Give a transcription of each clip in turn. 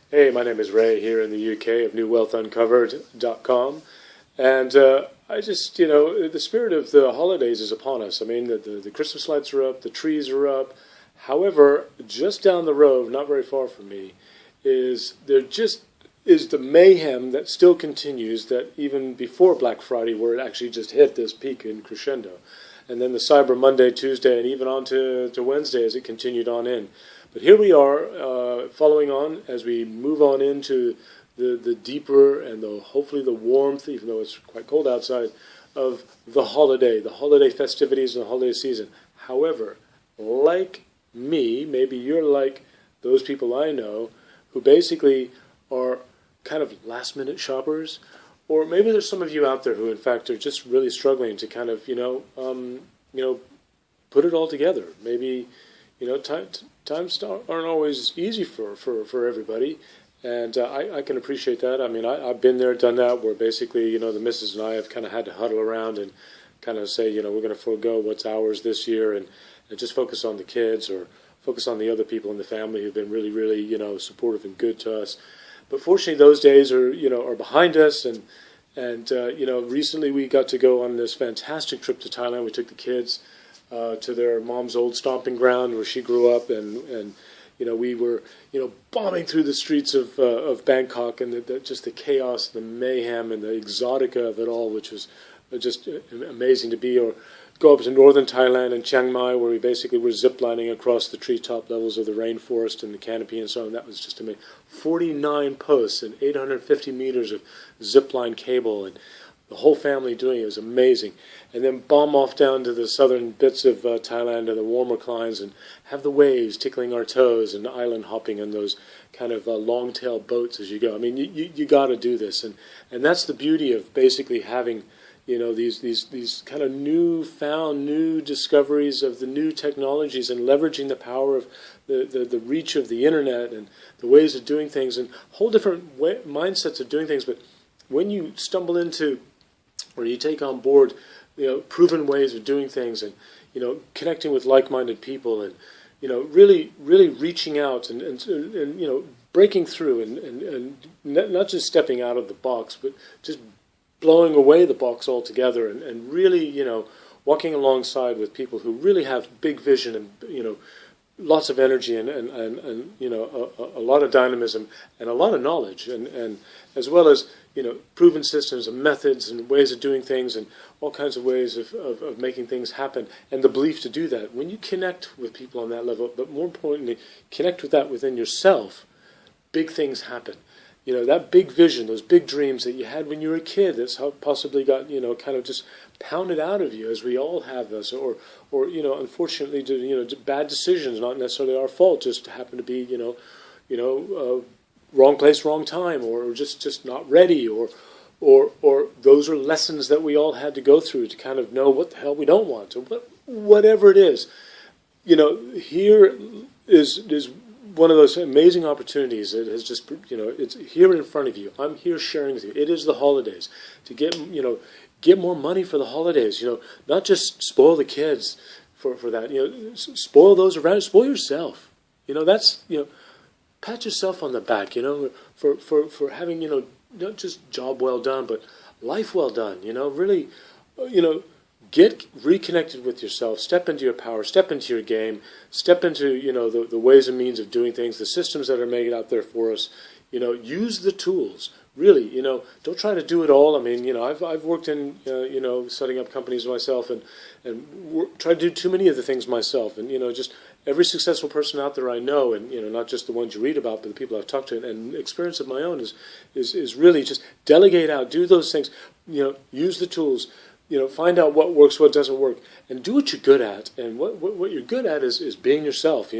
Hey, my name is Ray here in the UK of newwealthuncovered.com. And I just, the spirit of the holidays is upon us. I mean, the Christmas lights are up, the trees are up. However, just down the road, not very far from me, is the mayhem that still continues, that even before Black Friday, where it actually just hit this peak in crescendo. And then the Cyber Monday, Tuesday, and even on to Wednesday as it continued on in. But here we are, following on as we move on into the deeper and hopefully the warmth, even though it's quite cold outside, of the holiday festivities and the holiday season. However, like me, maybe you're like those people I know who basically are kind of last-minute shoppers, or maybe there's some of you out there who, in fact, are just really struggling to kind of, put it all together. Maybe, times aren't always easy for everybody, and I can appreciate that. I mean, I've been there, done that, where basically, the missus and I have kind of had to huddle around and kind of say, we're going to forego what's ours this year and just focus on the kids or focus on the other people in the family who've been really, really, supportive and good to us. But fortunately, those days are behind us, and recently we got to go on this fantastic trip to Thailand. We took the kids to their mom's old stomping ground where she grew up, and we were bombing through the streets of Bangkok, and just the chaos, the mayhem, and the exotica of it all, which was just amazing to be. Or go up to northern Thailand and Chiang Mai, where we basically were ziplining across the treetop levels of the rainforest and the canopy and so on. That was just amazing. 49 posts and 850 meters of zipline cable, and the whole family doing it. It was amazing. And then bomb off down to the southern bits of Thailand and the warmer climes and have the waves tickling our toes and island hopping on those kind of long-tail boats as you go. I mean, you got to do this. And that's the beauty of basically having these kind of new discoveries of the new technologies and leveraging the power of the reach of the internet and the ways of doing things and whole different mindsets of doing things. But when you stumble into or you take on board proven ways of doing things and connecting with like-minded people and really reaching out and breaking through and not just stepping out of the box, but just blowing away the box altogether and really, walking alongside with people who really have big vision and, lots of energy and a lot of dynamism and a lot of knowledge and as well as, proven systems and methods and ways of doing things and all kinds of ways of making things happen and the belief to do that. When you connect with people on that level, but more importantly, connect with that within yourself, big things happen. That big vision, those big dreams that you had when you were a kid, that's how possibly got, kind of just pounded out of you, as we all have this, or unfortunately, bad decisions, not necessarily our fault, just happen to be, wrong place, wrong time, or just not ready, or those are lessons that we all had to go through to kind of know what the hell we don't want, or whatever it is. Here is one of those amazing opportunities that has just, it's here in front of you. I'm here sharing with you. It is the holidays. To get more money for the holidays, not just spoil the kids for that, spoil those around, spoil yourself. That's, pat yourself on the back, for having, not just job well done, but life well done, really, get reconnected with yourself, step into your power, step into your game, step into, the ways and means of doing things, the systems that are made out there for us, use the tools. Really, don't try to do it all. I mean, I've worked in, setting up companies myself and try to do too many of the things myself. And, just every successful person out there I know, and, not just the ones you read about, but the people I've talked to and experience of my own is really just delegate out, do those things, use the tools, find out what works, what doesn't work, and do what you're good at. And what you're good at is being yourself,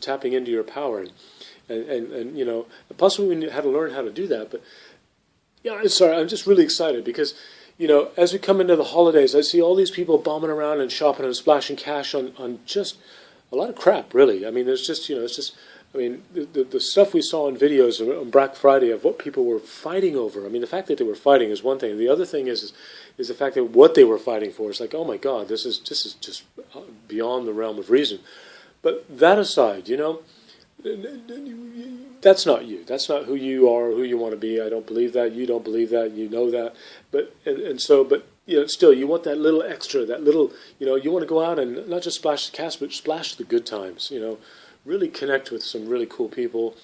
tapping into your power. And possibly we had to learn how to do that, but yeah, I'm just really excited because, as we come into the holidays, I see all these people bombing around and shopping and splashing cash on just a lot of crap, really. I mean, there's just, it's just, I mean, the stuff we saw in videos on Black Friday of what people were fighting over. I mean, the fact that they were fighting is one thing. The other thing is the fact that what they were fighting for is like, oh my God, this is just beyond the realm of reason. But that aside, that's not you. That's not who you are, or who you want to be. I don't believe that. You don't believe that. You know that. But still, you want that little extra, that little, you want to go out and not just splash the cash, but splash the good times. Really connect with some really cool people.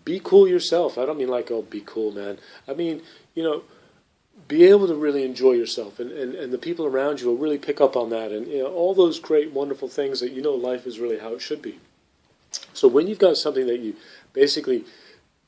Be cool yourself. I don't mean like, oh, be cool, man. I mean, be able to really enjoy yourself, and the people around you will really pick up on that, and all those great, wonderful things that life is really how it should be. So when you've got something that you basically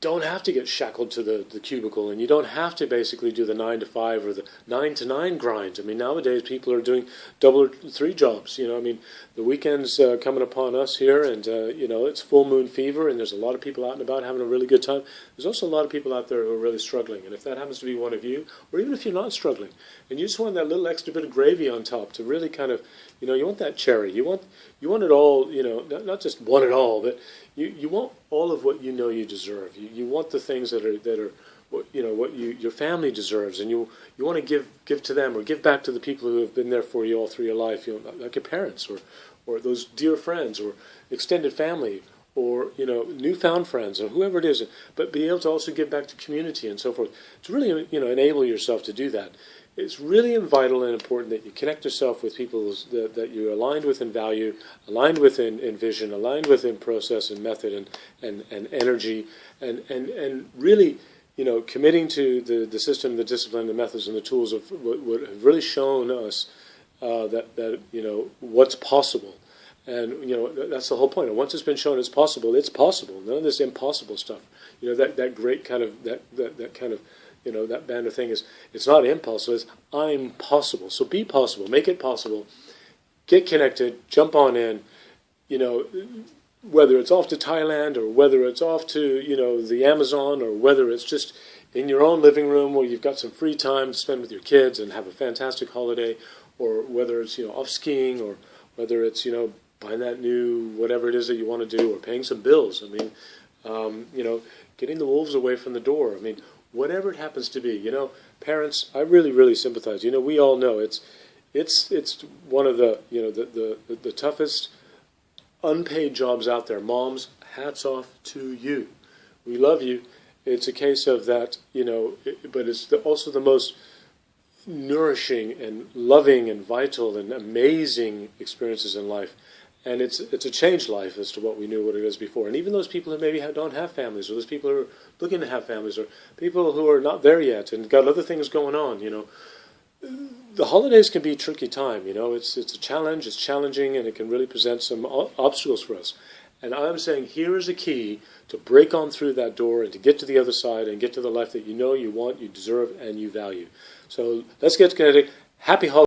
don't have to get shackled to the cubicle, and you don't have to basically do the 9 to 5 or the 9 to 9 grind. I mean, nowadays people are doing double or 3 jobs. I mean, the weekend's coming upon us here, and it's full moon fever, and there's a lot of people out and about having a really good time. There's also a lot of people out there who are really struggling, and if that happens to be one of you, or even if you're not struggling, and you just want that little extra bit of gravy on top to really kind of, you want that cherry. You want it all. Not just want it all, but you want all of what you deserve. You want the things that are what your family deserves, and you want to give to them or give back to the people who have been there for you all through your life. Like your parents or those dear friends or extended family or newfound friends or whoever it is. But be able to also give back to community and so forth. To really enable yourself to do that. It's really vital and important that you connect yourself with people that you're aligned with in value, aligned with in vision, aligned with in process and method and energy, and really, committing to the system, the discipline, the methods, and the tools of what have really shown us that what's possible. And that's the whole point. And once it's been shown it's possible, it's possible. None of this impossible stuff. That great kind of that kind of. That band of thing is, it's not impossible, it's I'm possible. So be possible, make it possible, get connected, jump on in, whether it's off to Thailand or whether it's off to, the Amazon or whether it's just in your own living room where you've got some free time to spend with your kids and have a fantastic holiday, or whether it's, off skiing, or whether it's, buying that new whatever it is that you want to do, or paying some bills. I mean, getting the wolves away from the door. I mean, whatever it happens to be, parents, I really, really sympathize. We all know it's one of the, the toughest unpaid jobs out there. Moms, hats off to you. We love you. It's a case of that, but it's also the most nourishing and loving and vital and amazing experiences in life. And it's a changed life as to what we knew what it is before. And even those people who maybe don't have families, or those people who are looking to have families, or people who are not there yet and got other things going on, the holidays can be a tricky time. It's a challenge, it's challenging, and it can really present some obstacles for us. And I'm saying here is a key to break on through that door and to get to the other side and get to the life that you want, you deserve, and you value. So let's get connected. Happy holidays.